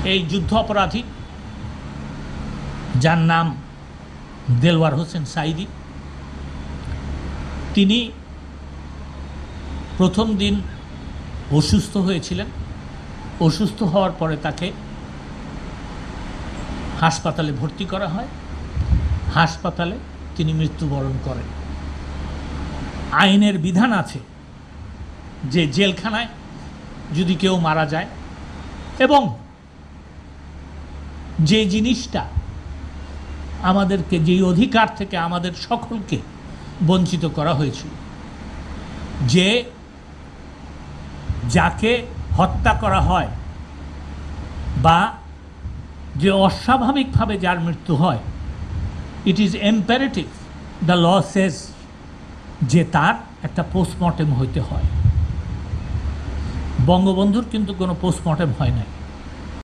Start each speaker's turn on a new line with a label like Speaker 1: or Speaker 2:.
Speaker 1: এই যুদ্ধ অপরাধী যার নাম দেলওয়ার হোসেন সাইদি, তিনি প্রথম দিন অসুস্থ হয়েছিলেন। অসুস্থ হওয়ার পরে তাকে হাসপাতালে ভর্তি করা হয়। হাসপাতালে তিনি মৃত্যুবরণ করেন। আইনের বিধান আছে যে জেলখানায় যদি কেউ মারা যায় এবং যে জিনিসটা আমাদেরকে, যেই অধিকার থেকে আমাদের সকলকে বঞ্চিত করা হয়েছিল, যে যাকে হত্যা করা হয় বা যে অস্বাভাবিকভাবে যার মৃত্যু হয়, ইট ইজ এম্পারেটিভ, দ্য ল সেজ, যে তার একটা পোস্টমর্টেম হইতে হয়। বঙ্গবন্ধুর কিন্তু কোনো পোস্টমর্টেম হয় নাই।